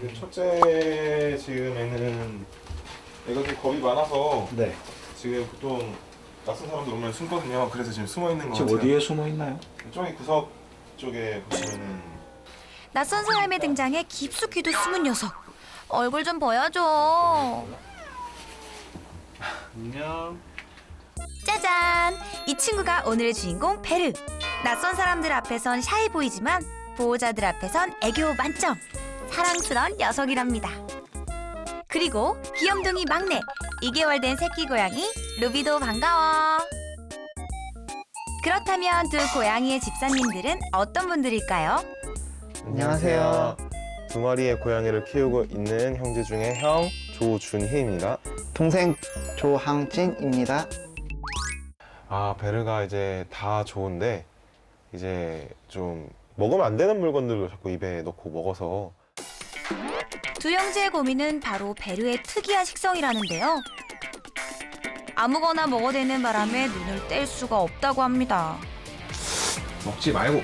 지금 첫째 지금에는 애가 좀 겁이 많아서 네. 지금 보통 낯선 사람들 오면 숨거든요. 그래서 지금 숨어 있는 거 지금 같아요. 어디에 숨어 있나요? 저기 구석 쪽에 보시면은 낯선 사람의 등장에 깊숙이도 숨은 녀석. 얼굴 좀 보여줘. 안녕. 짜잔! 이 친구가 오늘의 주인공 베르. 낯선 사람들 앞에선 샤이 보이지만 보호자들 앞에선 애교 만점. 사랑스러운 녀석이랍니다. 그리고 귀염둥이 막내 2개월 된 새끼 고양이 루비도 반가워. 그렇다면 두 고양이의 집사님들은 어떤 분들일까요? 안녕하세요. 두 마리의 고양이를 키우고 있는 형제 중에 형 조준희입니다. 동생 조항진입니다. 아, 베르가 이제 다 좋은데 이제 좀 먹으면 안 되는 물건들도 자꾸 입에 넣고 먹어서 두 형제의 고민은 바로 베르의 특이한 식성이라는데요. 아무거나 먹어대는 바람에 눈을 뗄 수가 없다고 합니다. 먹지 말고.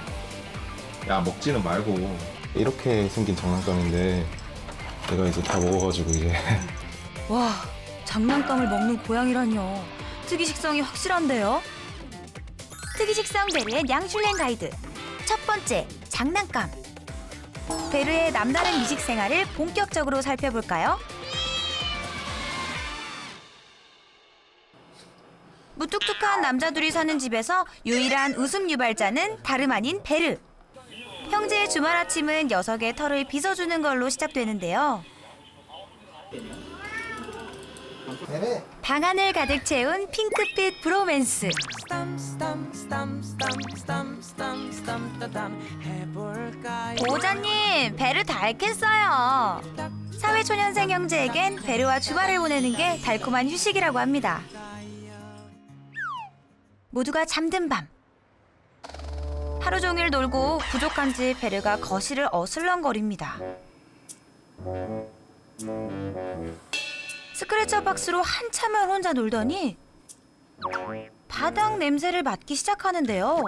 야, 먹지는 말고. 이렇게 생긴 장난감인데 내가 이제 다 먹어가지고 이제 와, 장난감을 먹는 고양이라뇨. 특이 식성이 확실한데요. 특이 식성 베르의 냥슐랭 가이드. 첫 번째, 장난감. 베르의 남다른 미식 생활을 본격적으로 살펴볼까요? 무뚝뚝한 남자들이 사는 집에서 유일한 웃음 유발자는 다름 아닌 베르. 형제의 주말 아침은 녀석의 털을 빗어주는 걸로 시작되는데요. 방안을 가득 채운 핑크빛 브로맨스. 보호자님, 베르 다 캤어요. 사회초년생 형제에겐 베르와 주말을 보내는 게 달콤한 휴식이라고 합니다. 모두가 잠든 밤. 하루 종일 놀고 부족한지 베르가 거실을 어슬렁거립니다. 스크래처 박스로 한참을 혼자 놀더니 바닥 냄새를 맡기 시작하는데요.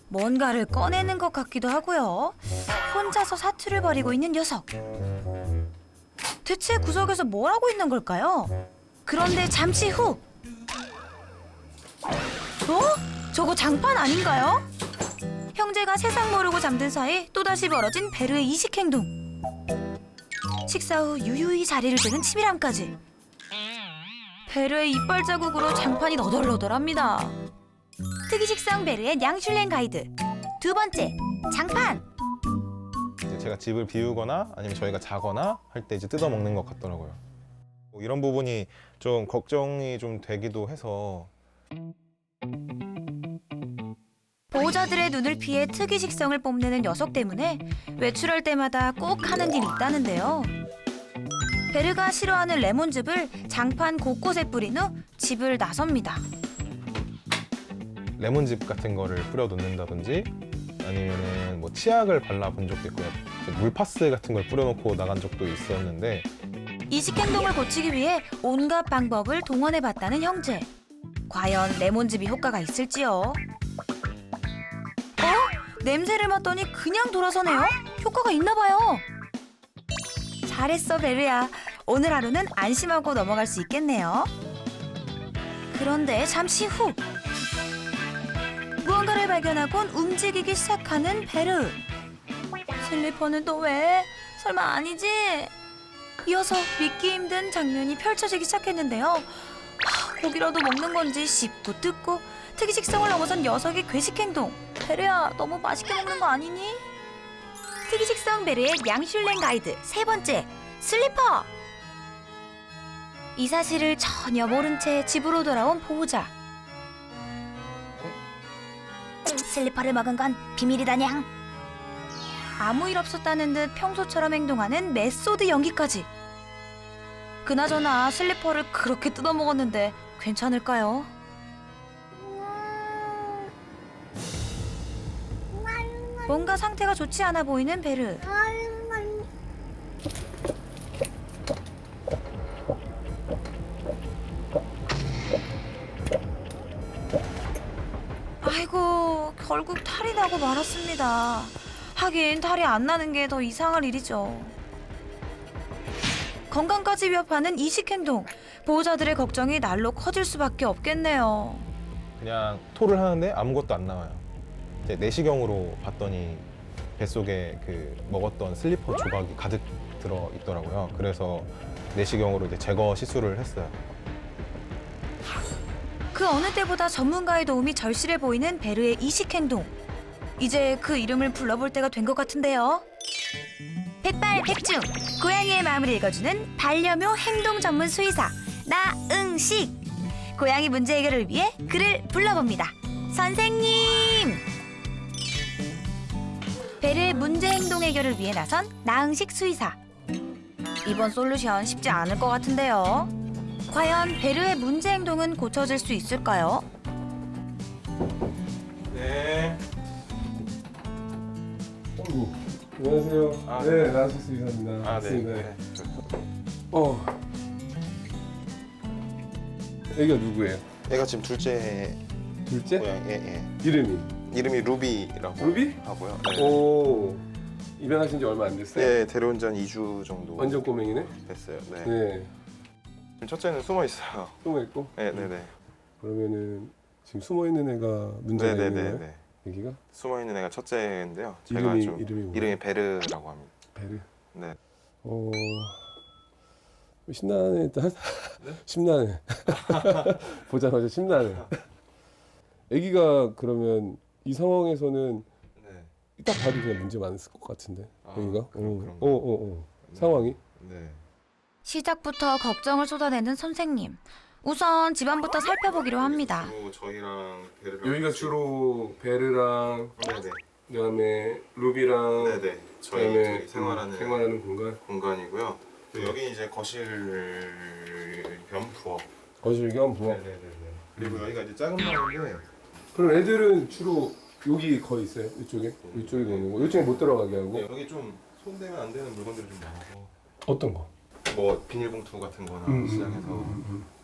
뭔가를 꺼내는 것 같기도 하고요. 혼자서 사투를 벌이고 있는 녀석. 대체 구석에서 뭘 하고 있는 걸까요? 그런데 잠시 후. 저거 장판 아닌가요? 형제가 세상 모르고 잠든 사이 또다시 벌어진 베르의 이식 행동. 식사 후 유유히 자리를 뜨는 치밀함까지. 베르의 이빨 자국으로 장판이 너덜너덜합니다. 특이 식성 베르의 냥슐랭 가이드. 두 번째, 장판. 이제 제가 집을 비우거나 아니면 저희가 자거나 할 때 이제 뜯어 먹는 것 같더라고요. 뭐 이런 부분이 좀 걱정이 좀 되기도 해서 보호자들의 눈을 피해 특이 식성을 뽐내는 녀석 때문에 외출할 때마다 꼭 하는 일이 있다는데요. 베르가 싫어하는 레몬즙을 장판 곳곳에 뿌린 후 집을 나섭니다. 레몬즙 같은 거를 뿌려 놓는다든지 아니면은 뭐 치약을 발라 본 적도 있고요. 물파스 같은 걸 뿌려 놓고 나간 적도 있었는데 이식 행동을 고치기 위해 온갖 방법을 동원해 봤다는 형제. 과연 레몬즙이 효과가 있을지요? 냄새를 맡더니 그냥 돌아서네요? 효과가 있나 봐요. 잘했어, 베르야. 오늘 하루는 안심하고 넘어갈 수 있겠네요. 그런데 잠시 후 무언가를 발견하곤 움직이기 시작하는 베르. 슬리퍼는 또 왜? 설마 아니지? 이어서 믿기 힘든 장면이 펼쳐지기 시작했는데요. 고기라도 먹는 건지 씹고 뜯고 특이 식성을 넘어선 녀석의 괴식 행동. 베르야, 너무 맛있게 먹는 거 아니니? 특이 식성 베르의 냥슐랭 가이드. 세 번째, 슬리퍼. 이 사실을 전혀 모른 채 집으로 돌아온 보호자. 슬리퍼를 먹은 건 비밀이다냥. 아무 일 없었다는 듯 평소처럼 행동하는 메소드 연기까지. 그나저나 슬리퍼를 그렇게 뜯어먹었는데 괜찮을까요? 뭔가 상태가 좋지 않아 보이는 베르. 아이고, 결국 탈이 나고 말았습니다. 하긴 탈이 안 나는 게 더 이상할 일이죠. 건강까지 위협하는 이식 행동. 보호자들의 걱정이 날로 커질 수밖에 없겠네요. 그냥 토를 하는데 아무것도 안 나와요. 이제 내시경으로 봤더니 뱃속에 그 먹었던 슬리퍼 조각이 가득 들어 있더라고요. 그래서 내시경으로 이제 제거 시술을 했어요. 그 어느 때보다 전문가의 도움이 절실해 보이는 베르의 이식 행동. 이제 그 이름을 불러볼 때가 된 것 같은데요. 백발백중 고양이의 마음을 읽어주는 반려묘 행동 전문 수의사 나응식. 고양이 문제 해결을 위해 그를 불러봅니다. 선생님! 베르의 문제 행동 해결을 위해 나선 나응식 수의사. 이번 솔루션 쉽지 않을 것 같은데요. 과연 베르의 문제 행동은 고쳐질 수 있을까요? 네. 안녕하세요. 아, 네, 네. 나은식 수의사입니다. 아, 네. 맞습니다. 네. 애기가 누구예요? 얘가 지금 둘째 둘째? 고양이. 예. 이름이? 이름이 루비라고 루비? 하고요. 오, 입양하신 지 얼마 안 됐어요? 네, 데려온 지 한 2주 정도 완전 꼬맹이네? 됐어요. 네. 네, 지금 첫째는 숨어 있어요. 숨어 있고. 네, 네, 네. 그러면은 지금 숨어 있는 애가 문제가 네, 네, 있는 네, 거예요? 네. 애기가? 숨어 있는 애가 첫째인데요. 제가 이름이 좀 뭐예요? 이름이 베르라고 합니다. 베르. 네. 어, 심란해 일단. 심란해. 보자마자 심란해. 애기가 그러면 이 상황에서는 네. 딱 봐도 그냥 문제 많았을 것 같은데. 아, 애기가? 그런가요? 상황이? 네. 시작부터 걱정을 쏟아내는 선생님. 우선 집안부터 살펴보기로 합니다. 주로 저희랑 베르랑 여기가 주로 베르랑 네네. 그다음에 루비랑 네네. 저희 생활하는 공간. 공간이고요. 또 여기 이제 거실 겸 부엌. 거실 겸 부엌. 네네네. 그리고 여기가 이제 작은 방인데. 그럼 애들은 주로 여기 거의 있어요. 이쪽에 노는 거. 이쪽에 못 들어가게 하고. 네, 여기 좀 손대면 안 되는 물건들이 좀 많아서. 어떤 거? 뭐 비닐봉투 같은거나 시장에서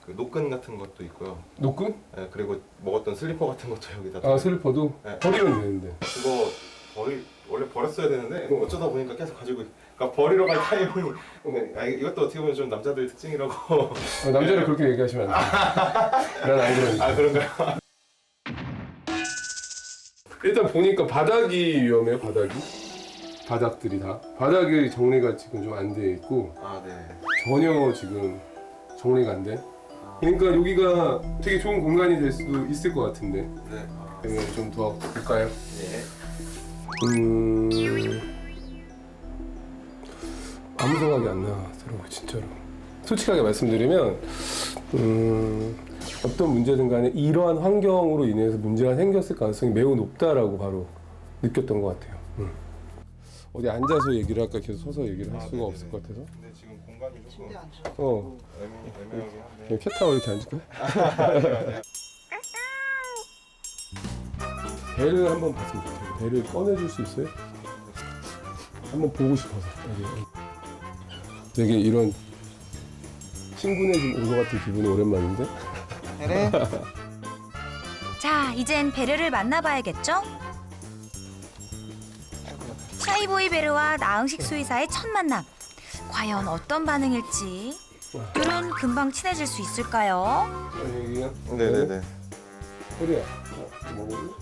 그 노끈 같은 것도 있고요. 노끈? 네, 그리고 먹었던 슬리퍼 같은 것도 여기다. 아 슬리퍼도 네. 버리면 되는데. 그거 원래 버렸어야 되는데 어쩌다 보니까 계속 가지고. 그러니까 버리러 갈 타이밍이. 이것도 어떻게 보면 좀 남자들 특징이라고. 남자를 그렇게 얘기하시면 안 돼. 난 안 그러니까. 아 그런가요? 일단 보니까 바닥이 위험해요. 바닥들이 다. 바닥이 정리가 지금 좀 안 돼 있고 아 네. 전혀 지금 정리가 안 돼. 그러니까 여기가 되게 좋은 공간이 될 수도 있을 것 같은데. 네. 그러면 좀 도와볼까요? 예. 아무 생각이 안 나더라고요, 진짜로. 솔직하게 말씀드리면 어떤 문제든 간에 이러한 환경으로 인해서 문제가 생겼을 가능성이 매우 높다라고 바로 느꼈던 것 같아요. 어디 앉아서 얘기를 할까 계속 서서 얘기를 할 수가 네네네. 없을 것 같아서. 근데 지금 공간이 조금 애매하게 한데. 그냥 캣타워 이렇게 앉을까요? 배를 한번 봤으면 좋겠어요. 배를 꺼내줄 수 있어요? 한번 보고 싶어서. 되게 이런 친구네 집 온 것 같은 기분이 오랜만인데? 베르, 자, 이젠 베르를 만나봐야겠죠? 샤이보이 베르와 나응식 수의사의 첫 만남. 과연 어떤 반응일지. 둘은 금방 친해질 수 있을까요? 얘기야? 네네네. 소리야. 먹어볼래?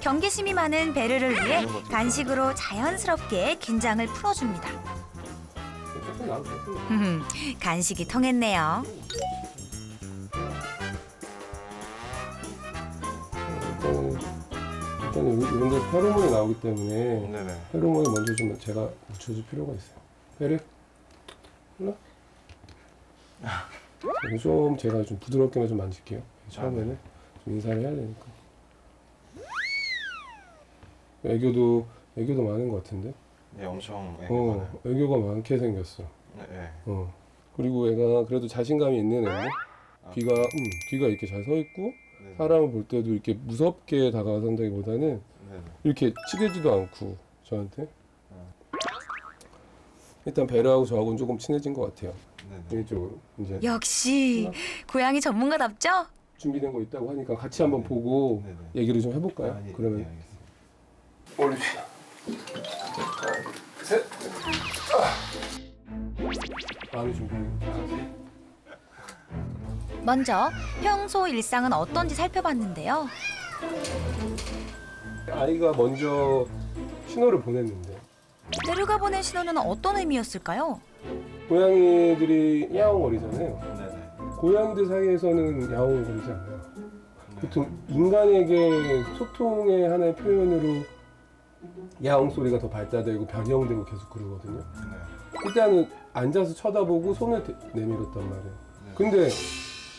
경계심이 많은 베르를 위해 간식으로 자연스럽게 긴장을 풀어줍니다. 조금 나올게. 간식이 통했네요. 일단은 이런 데 페로몬이 나오기 때문에 네네. 페로몬이 먼저 좀 제가 묻혀줄 필요가 있어요. 베르? 일로 와. 좀 제가 좀 부드럽게만 좀 만질게요. 처음에는 좀 인사를 해야 되니까. 애교도 많은 것 같은데? 네, 엄청 많아요. 애교가 많게 생겼어. 네. 그리고 애가 그래도 자신감이 있는 애인데 귀가 이렇게 잘 서 있고 네네. 사람을 볼 때도 이렇게 무섭게 다가선다기보다는 네네. 이렇게 치대지도 않고 저한테 일단 베르하고 저하고는 조금 친해진 것 같아요. 네네. 이쪽으로 이제 역시 고양이 전문가답죠? 준비된 거 있다고 하니까 같이 한번 보고 네네. 얘기를 좀 해볼까요? 아, 예, 그러면 예, 알겠습니다. 올립시다. 2, 3, 4, 5, 6, 7, 8. 마음의 준비. 먼저 평소 일상은 어떤지 살펴봤는데요. 아이가 먼저 신호를 보냈는데 베르가 보낸 신호는 어떤 의미였을까요? 고양이들이 야옹거리잖아요. 네네. 고양이들 사이에서는 야옹거리지 않아요. 보통 인간에게 소통의 하나의 표현으로 야옹 소리가 더 발달되고 변형되고 계속 그러거든요. 네. 일단은 앉아서 쳐다보고 손을 내밀었단 말이에요. 네. 근데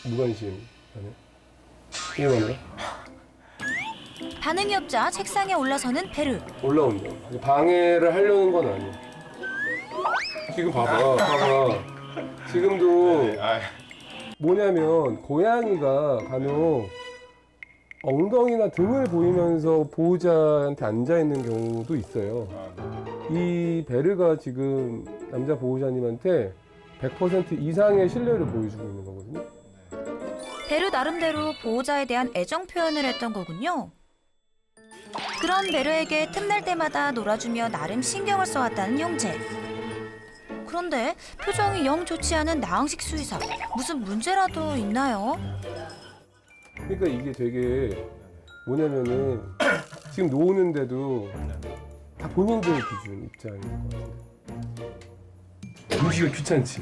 무관심 하네. 이게 뭐냐? 반응이 없자 책상에 올라서는 베르. 올라온다. 방해를 하려는 건 아니야. 지금 봐봐. 지금도 네. 아, 뭐냐면 고양이가 간혹 엉덩이나 등을 보이면서 보호자한테 앉아 있는 경우도 있어요. 이 베르가 지금 남자 보호자님한테 100% 이상의 신뢰를 보여주고 있는 거거든요. 베르 나름대로 보호자에 대한 애정 표현을 했던 거군요. 그런 베르에게 틈날 때마다 놀아주며 나름 신경을 써왔다는 용재. 그런데 표정이 영 좋지 않은 나항식 수의사. 무슨 문제라도 있나요? 그러니까 이게 되게 뭐냐면은 지금 노는데도 다 본인들 기준 입장인 것 같아요. 음식이 귀찮지.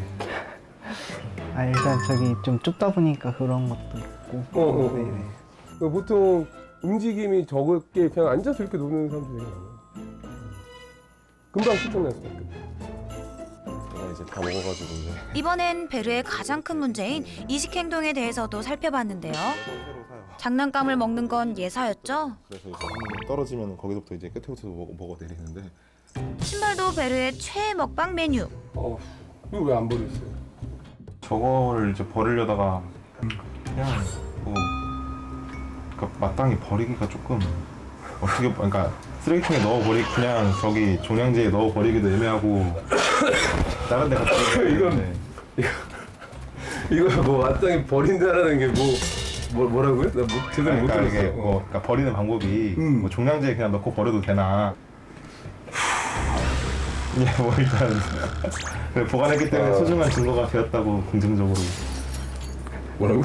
아, 일단 저기 좀 좁다 보니까 그런 것도 있고. 네네. 보통 움직임이 적게 그냥 앉아서 이렇게 노는 사람들이 되게 많아요. 금방 실증날 수가 있거든요. 제가 이제 다 먹어가지고 이제 이번엔 베르의 가장 큰 문제인 이식 행동에 대해서도 살펴봤는데요. 새로 사요. 장난감을 먹는 건 예사였죠? 그래서 이제 한 떨어지면 거기서부터 이제 끝에부터 먹어 내리는데 신발도 베르의 최애 먹방 메뉴. 이거 왜 안 버렸어요? 저거를 이제 버리려다가 그냥 뭐 그러니까 마땅히 버리기가 조금 어떻게 그러니까 쓰레기통에 넣어버리 그냥 저기 종량제에 넣어버리기도 애매하고 다른 데 갖다 이건- 이거 뭐 마땅히 버린다라는 게 뭐라고요? 나 제대로 못 그러니까 이게 들었어. 뭐 그러니까 버리는 방법이 뭐 종량제에 그냥 넣고 버려도 되나 예, 뭐 일단 그래, 보관했기 때문에 소중한 증거가 되었다고 긍정적으로 뭐라고?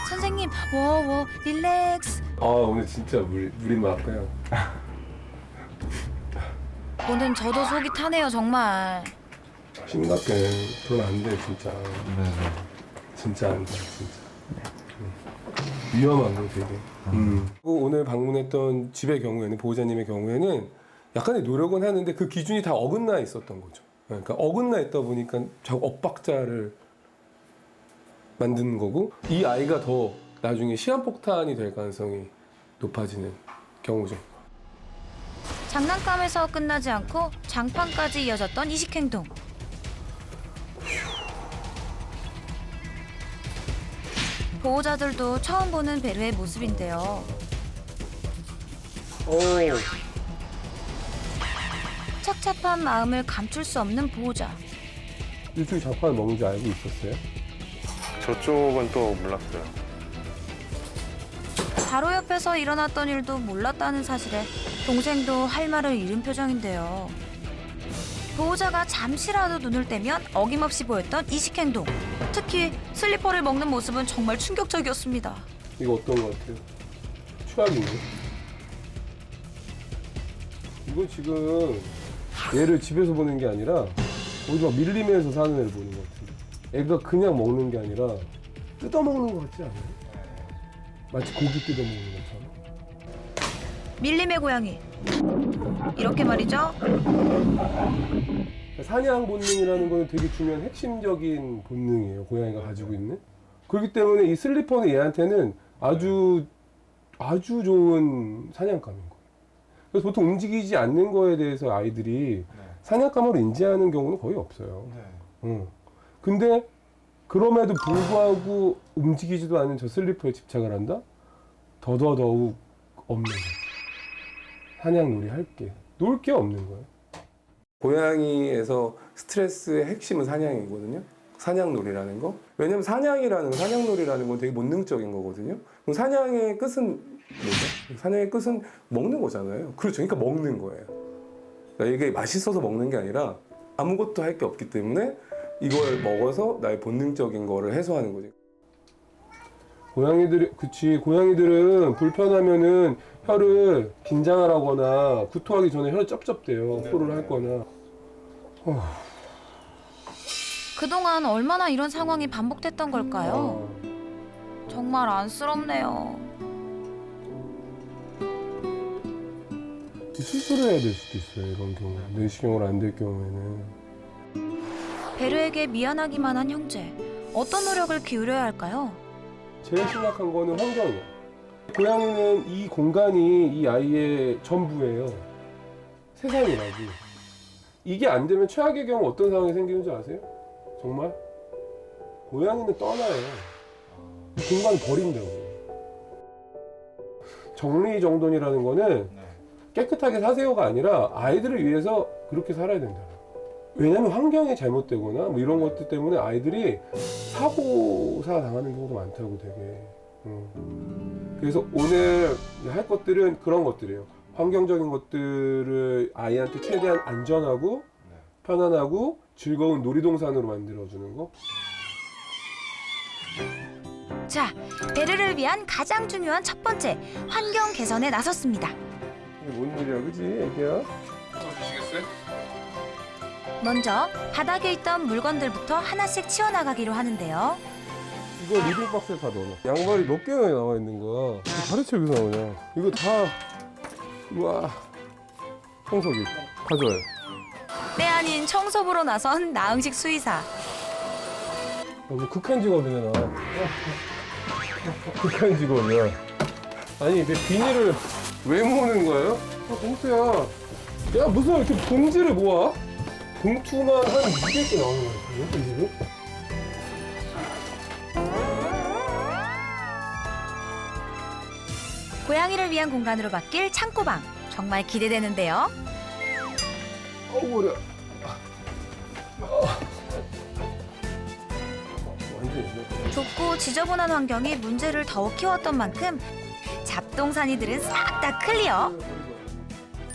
선생님, 워워 릴렉스. 오늘 진짜 물이 막아요. 오늘 저도 속이 타네요 정말. 심각해. 그러면 안 돼, 진짜. 네, 진짜 안 돼, 진짜. 위험한 거 되게. 그리고 오늘 방문했던 집의 경우에는, 보호자님의 경우에는 약간의 노력은 하는데 그 기준이 다 어긋나 있었던 거죠. 그러니까 어긋나 있다 보니까 자꾸 엇박자를 만드는 거고, 이 아이가 더 나중에 시한폭탄이 될 가능성이 높아지는 경우죠. 장난감에서 끝나지 않고 장판까지 이어졌던 이식 행동. 보호자들도 처음 보는 베르의 모습인데요. 착잡한 마음을 감출 수 없는 보호자. 이쪽이 장판을 먹는지 알고 있었어요? 저쪽은 또 몰랐어요. 바로 옆에서 일어났던 일도 몰랐다는 사실에 동생도 할 말을 잃은 표정인데요. 보호자가 잠시라도 눈을 떼면 어김없이 보였던 이식 행동. 특히 슬리퍼를 먹는 모습은 정말 충격적이었습니다. 이거 어떤 것 같아요? 추악인데? 이건 지금 얘를 집에서 보는 게 아니라 어디 막 밀림에서 사는 애를 보는 것 같은데, 애가 그냥 먹는 게 아니라 뜯어먹는 것 같지 않아요? 마치 고기 뜯어먹는 것처럼. 밀림의 고양이. 이렇게 말이죠. 사냥 본능이라는 거는 되게 중요한 핵심적인 본능이에요, 고양이가 가지고 있는. 그렇기 때문에 이 슬리퍼는 얘한테는 아주 좋은 사냥감인 거예요. 그래서 보통 움직이지 않는 거에 대해서 아이들이 사냥감으로 인지하는 경우는 거의 없어요. 근데 그럼에도 불구하고 움직이지도 않은 저 슬리퍼에 집착을 한다? 더더욱 없는 거예요. 사냥놀이 할게. 놀 게 없는 거예요. 고양이에서 스트레스의 핵심은 사냥이거든요. 사냥놀이라는 거. 왜냐면 사냥놀이라는 건 되게 본능적인 거거든요. 그럼 사냥의 끝은 뭐죠? 사냥의 끝은 먹는 거잖아요. 그렇죠. 그러니까 먹는 거예요. 그러니까 이게 맛있어서 먹는 게 아니라 아무것도 할 게 없기 때문에 이걸 먹어서 나의 본능적인 거를 해소하는 거지. 고양이들은 불편하면은 혀를 긴장을 하거나 구토하기 전에 혀를 쩝쩝대요. 토를 할 거나. 그동안 얼마나 이런 상황이 반복됐던 걸까요? 정말 안쓰럽네요. 수술을 해야 될 수도 있어요. 이런 경우. 내시경으로 안 될 경우에는. 베르에게 미안하기만 한 형제. 어떤 노력을 기울여야 할까요? 제일 심각한 거는 환경이야. 고양이는 이 공간이 이 아이의 전부예요. 세상이라고. 이게 안 되면 최악의 경우 어떤 상황이 생기는 줄 아세요? 정말? 고양이는 떠나요. 이 공간을 버린다고. 정리정돈이라는 거는 깨끗하게 사세요가 아니라 아이들을 위해서 그렇게 살아야 된다. 왜냐면 환경이 잘못되거나 뭐 이런 것들 때문에 아이들이 사고사 당하는 경우도 많다고 되게. 그래서 오늘 할 것들은 그런 것들이에요. 환경적인 것들을 아이한테 최대한 안전하고 편안하고 즐거운 놀이동산으로 만들어주는 거. 자, 베르를 위한 가장 중요한 첫 번째, 환경 개선에 나섰습니다. 이게 뭔 일이야, 그지, 애기야? 먼저 바닥에 있던 물건들부터 하나씩 치워나가기로 하는데요. 이거 리빙박스에 다 넣어놔. 양말이 몇 개나 나와 있는 거야. 도대체 여기서 나오냐? 이거 다, 우와, 청소기 가져와요. 때 아닌 청소부로 나선 나흥식 수의사. 뭐 극한 직업이네, 나. 극한 직업이야. 아니, 내 비닐을 왜 모으는 거예요? 봉투야. 야, 무슨 이렇게 봉지를 모아? 봉투만 한 200개 나오는 거야, 이 집은? 고양이를 위한 공간으로 바뀔 창고방. 정말 기대되는데요. 머리야. 완전히. 좁고 지저분한 환경이 문제를 더욱 키웠던 만큼 잡동사니들은 싹 다 클리어.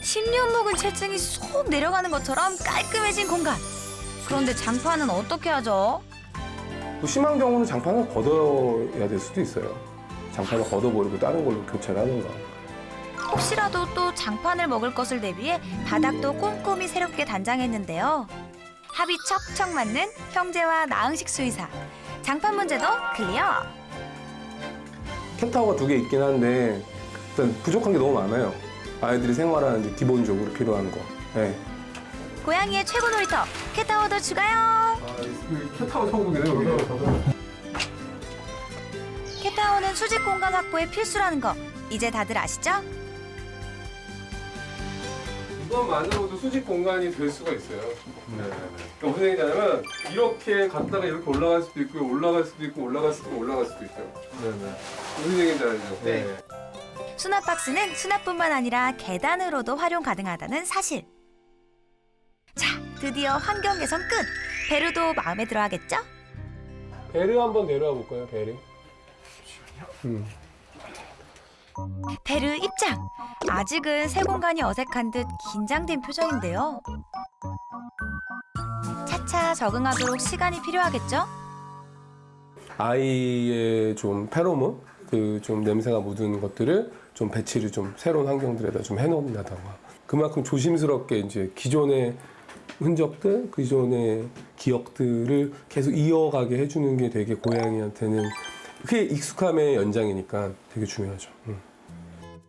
10년 묵은 체증이 쏙 내려가는 것처럼 깔끔해진 공간. 그런데 장판은 어떻게 하죠? 뭐 심한 경우는 장판을 걷어야 될 수도 있어요. 장판을 걷어버리고 다른 걸로 교체를 하든가. 혹시라도 또 장판을 먹을 것을 대비해 바닥도 꼼꼼히 새롭게 단장했는데요. 합이 척척 맞는 형제와 나흥식 수의사. 장판 문제도 클리어. 캣타워가 2개 있긴 한데 일단 부족한 게 너무 많아요. 아이들이 생활하는데 기본적으로 필요한 거. 네. 고양이의 최고 놀이터 캣타워도 추가요. 캣타워 천국이네요. 캣타워는 수직 공간 확보에 필수라는 거 이제 다들 아시죠? 이것만으로도 수직 공간이 될 수가 있어요. 그러니까 무슨 얘기냐면 이렇게 갔다가 이렇게 올라갈 수도 있고 올라갈 수도 있고 올라갈 수도 있고 올라갈 수도 있어요. 무슨 얘기인지 알죠? 네. 수납 박스는 수납뿐만 아니라 계단으로도 활용 가능하다는 사실. 자, 드디어 환경 개선 끝. 베르도 마음에 들어 하겠죠? 베르 한번 내려와 볼까요, 베르? 베르 입장. 아직은 새 공간이 어색한 듯 긴장된 표정인데요. 차차 적응하도록 시간이 필요하겠죠? 아이의 좀 페로몬, 그 좀 냄새가 묻은 것들을 좀 배치를 좀 새로운 환경들에다 좀 해놓는다던가. 그만큼 조심스럽게 이제 기존의 흔적들, 기존의 기억들을 계속 이어가게 해주는 게 되게 고양이한테는 그게 익숙함의 연장이니까 되게 중요하죠.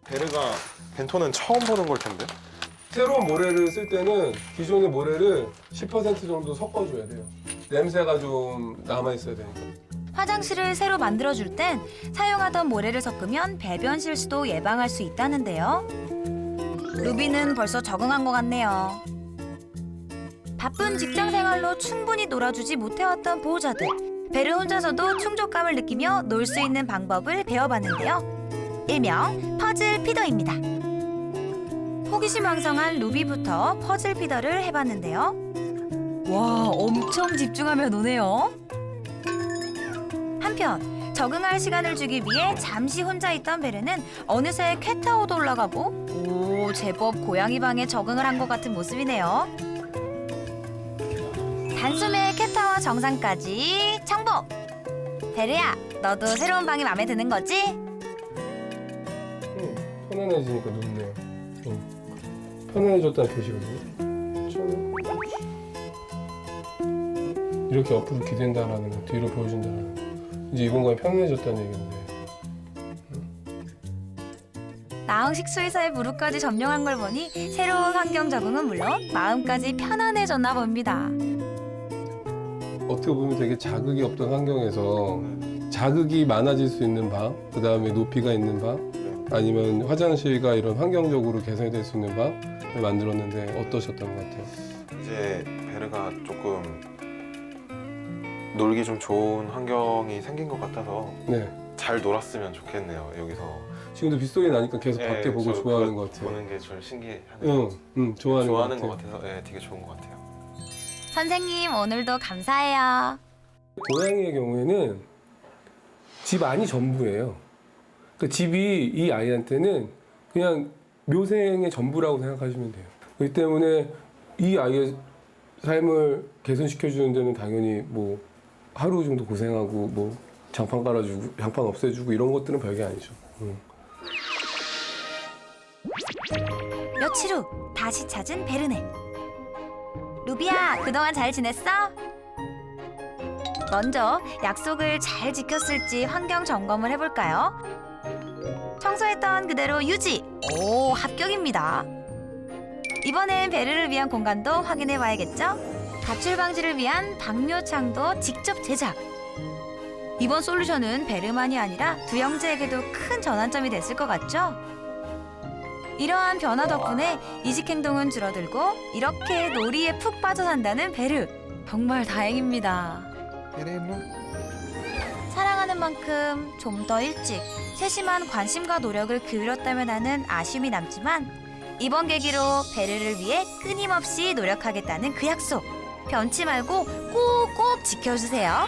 베르가 벤토는 처음 보는 걸 텐데. 새로운 모래를 쓸 때는 기존의 모래를 10% 정도 섞어줘야 돼요. 냄새가 좀 남아있어야 되니까. 화장실을 새로 만들어줄 땐 사용하던 모래를 섞으면 배변 실수도 예방할 수 있다는데요. 루비는 벌써 적응한 것 같네요. 바쁜 직장 생활로 충분히 놀아주지 못해왔던 보호자들. 베르 혼자서도 충족감을 느끼며 놀 수 있는 방법을 배워봤는데요. 일명 퍼즐 피더입니다. 호기심 왕성한 루비부터 퍼즐 피더를 해봤는데요. 와, 엄청 집중하며 노네요. 한편 적응할 시간을 주기 위해 잠시 혼자 있던 베르는 어느새 캣타워도 올라가고 제법 고양이 방에 적응을 한 것 같은 모습이네요. 단숨에 캣타워 정상까지 정복! 베르야, 너도 새로운 방이 마음에 드는 거지? 편안해지니까 좋네요. 편안해졌다는 표시거든요. 이렇게 옆으로 기댄다라는 거, 뒤로 보여준다는 거. 이제 이 공간이 편안해졌다는 얘기인데. 나흥 식수의사의 무릎까지 점령한 걸 보니 새로운 환경 적응은 물론 마음까지 편안해졌나 봅니다. 어떻게 보면 되게 자극이 없던 환경에서 자극이 많아질 수 있는 방, 그 다음에 높이가 있는 방, 아니면 화장실과 이런 환경적으로 개선이 될 수 있는 방을 만들었는데 어떠셨던 것 같아요? 이제 베르가 조금 놀기 좀 좋은 환경이 생긴 것 같아서 네. 잘 놀았으면 좋겠네요. 여기서 지금도 빗소리 나니까 계속 밖에 보고 저 좋아하는 그거 것 같아요. 보는 게 좀 신기하네요. 좋아하는 것 것 같아요. 같아서 되게 좋은 것 같아요. 선생님, 오늘도 감사해요. 고양이의 경우에는 집 안이 전부예요. 그러니까 집이 이 아이한테는 그냥 묘생의 전부라고 생각하시면 돼요. 그렇기 때문에 이 아이의 삶을 개선시켜주는 데는 당연히 뭐 하루 정도 고생하고 뭐 장판 깔아주고 장판 없애주고 이런 것들은 별게 아니죠. 며칠 후 다시 찾은 베르네. 루비야, 그동안 잘 지냈어? 먼저 약속을 잘 지켰을지 환경 점검을 해볼까요? 청소했던 그대로 유지! 오, 합격입니다. 이번엔 베르를 위한 공간도 확인해봐야겠죠? 가출 방지를 위한 방묘창도 직접 제작! 이번 솔루션은 베르만이 아니라 두 형제에게도 큰 전환점이 됐을 것 같죠? 이러한 변화 덕분에 이직 행동은 줄어들고 이렇게 놀이에 푹 빠져 산다는 베르. 정말 다행입니다. 사랑하는 만큼 좀 더 일찍 세심한 관심과 노력을 기울였다면 하는 아쉬움이 남지만 이번 계기로 베르를 위해 끊임없이 노력하겠다는 그 약속. 변치 말고 꼭꼭 지켜주세요.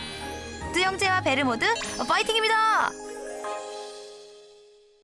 두 형제와 베르 모두 파이팅입니다!